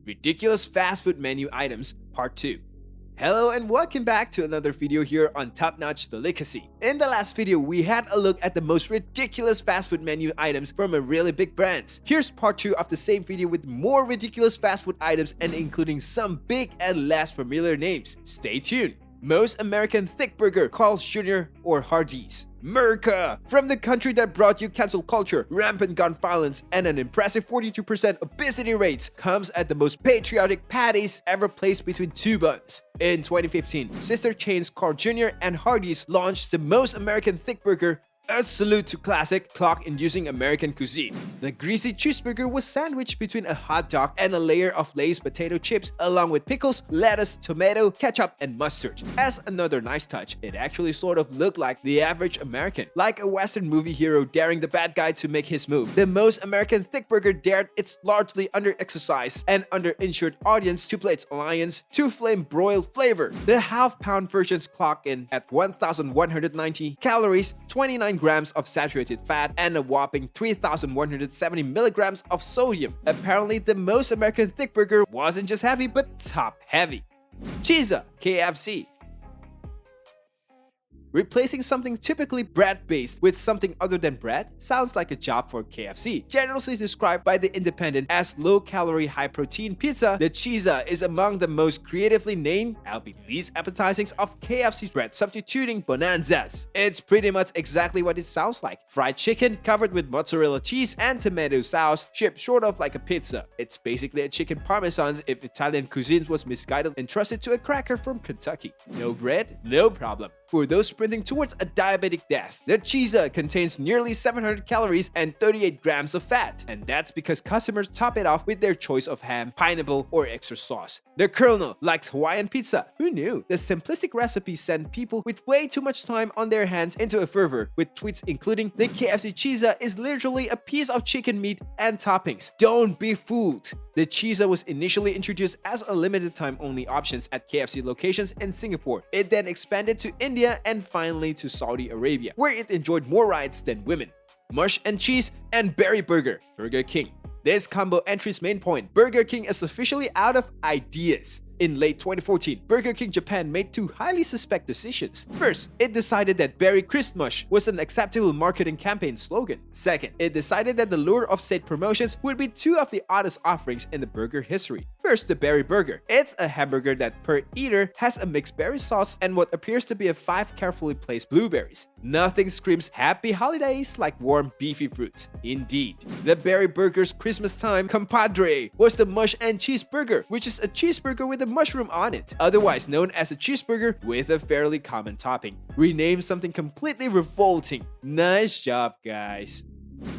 Ridiculous Fast Food Menu Items Part 2. Hello and welcome back to another video here on Top Notch Delicacy. In the last video, we had a look at the most ridiculous fast food menu items from a really big brands. Here's part 2 of the same video with more ridiculous fast food items and including some big and less familiar names. Stay tuned. Most American thick burger, Carl's Jr. or Hardee's. America! From the country that brought you cancel culture, rampant gun violence, and an impressive 42% obesity rates, comes at the most patriotic patties ever placed between two buns. In 2015, sister chains Carl Jr. and Hardee's launched the most American thick burger, a salute to classic, clock-inducing American cuisine. The greasy cheeseburger was sandwiched between a hot dog and a layer of Lay's potato chips, along with pickles, lettuce, tomato, ketchup, and mustard. As another nice touch, it actually sort of looked like the average American, like a Western movie hero daring the bad guy to make his move. The most American thick burger dared its largely under-exercised and under-insured audience to play its alliance to flame-broiled flavor. The half-pound versions clock in at 1,190 calories, 29 grams of saturated fat, and a whopping 3,170 milligrams of sodium. Apparently, the most American thick burger wasn't just heavy, but top heavy. Chizza, KFC. Replacing something typically bread-based with something other than bread sounds like a job for KFC. Generously described by The Independent as low-calorie, high-protein pizza, the Chizza is among the most creatively named, albeit least appetizing, of KFC's bread substituting bonanzas. It's pretty much exactly what it sounds like. Fried chicken covered with mozzarella cheese and tomato sauce, shaped sort of like a pizza. It's basically a chicken parmesan if Italian cuisine was misguided and trusted to a cracker from Kentucky. No bread? No problem. For those sprinting towards a diabetic death, the Chizza contains nearly 700 calories and 38 grams of fat, and that's because customers top it off with their choice of ham, pineapple, or extra sauce. The Colonel likes Hawaiian pizza. Who knew? The simplistic recipe sent people with way too much time on their hands into a fervor, with tweets including, "The KFC Chizza is literally a piece of chicken meat and toppings. Don't be fooled." The Chizza was initially introduced as a limited time only options at KFC locations in Singapore. It then expanded to India and finally to Saudi Arabia, where it enjoyed more rights than women. Mush and cheese and berry burger, Burger King. This combo entry's main point, Burger King is officially out of ideas. In late 2014, Burger King Japan made two highly suspect decisions. First, it decided that Berry Crisp Mush was an acceptable marketing campaign slogan. Second, it decided that the lure of said promotions would be two of the oddest offerings in the burger history. First, the Berry Burger. It's a hamburger that per eater has a mixed berry sauce and what appears to be 5 carefully placed blueberries. Nothing screams happy holidays like warm beefy fruits. Indeed, the Berry Burger's Christmas time compadre was the Mush and Cheese Burger, which is a cheeseburger with a mushroom on it, otherwise known as a cheeseburger with a fairly common topping. Rename something completely revolting. Nice job, guys.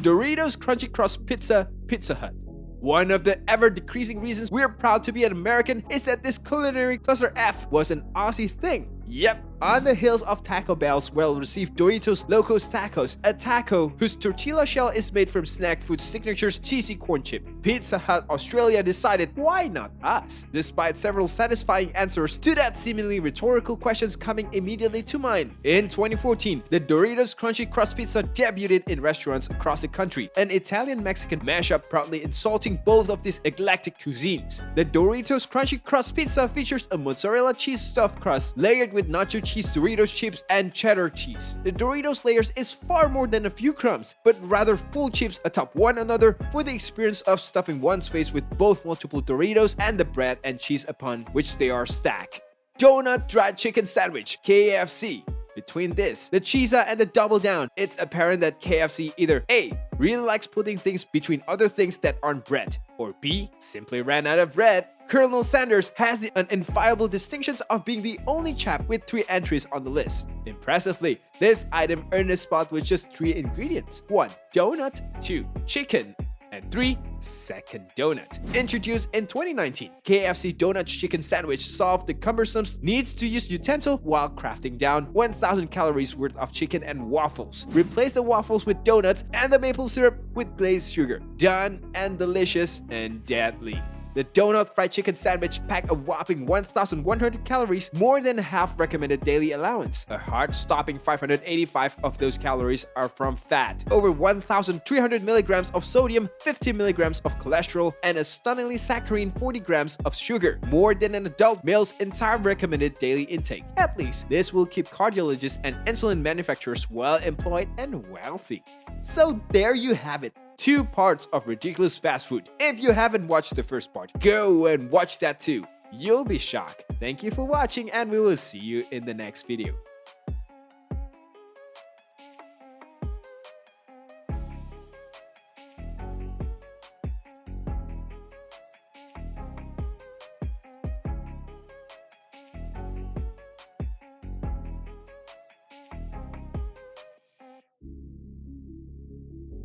Doritos Crunchy Crust Pizza, Pizza Hut. One of the ever-decreasing reasons we're proud to be an American is that this culinary cluster F was an Aussie thing. Yep, on the heels of Taco Bell's well-received Doritos Locos Tacos, a taco whose tortilla shell is made from snack food signature's cheesy corn chip. Pizza Hut Australia decided, why not us? Despite several satisfying answers to that seemingly rhetorical questions coming immediately to mind. In 2014, the Doritos Crunchy Crust Pizza debuted in restaurants across the country, an Italian-Mexican mashup proudly insulting both of these eclectic cuisines. The Doritos Crunchy Crust Pizza features a mozzarella cheese stuffed crust layered with nacho cheese, Doritos chips, and cheddar cheese. The Doritos layers is far more than a few crumbs, but rather full chips atop one another for the experience of stuffing one's face with both multiple Doritos and the bread and cheese upon which they are stacked. Donut Dried Chicken Sandwich, KFC. Between this, the Chizza, and the Double Down, it's apparent that KFC either A. really likes putting things between other things that aren't bread, or B. simply ran out of bread. Colonel Sanders has the unenviable distinctions of being the only chap with 3 entries on the list. Impressively, this item earned a spot with just 3 ingredients. 1. Donut, 2. Chicken, and 3. Second donut. Introduced in 2019, KFC Donut Chicken Sandwich solved the cumbersome needs to use utensil while crafting down 1,000 calories worth of chicken and waffles. Replace the waffles with donuts and the maple syrup with glazed sugar. Done and delicious and deadly. The donut fried chicken sandwich pack a whopping 1,100 calories, more than half recommended daily allowance. A heart-stopping 585 of those calories are from fat, over 1,300 milligrams of sodium, 50 milligrams of cholesterol, and a stunningly saccharine 40 grams of sugar, more than an adult male's entire recommended daily intake. At least, this will keep cardiologists and insulin manufacturers well employed and wealthy. So there you have it. 2 parts of ridiculous fast food. If you haven't watched the first part, go and watch that too. You'll be shocked. Thank you for watching, and we will see you in the next video.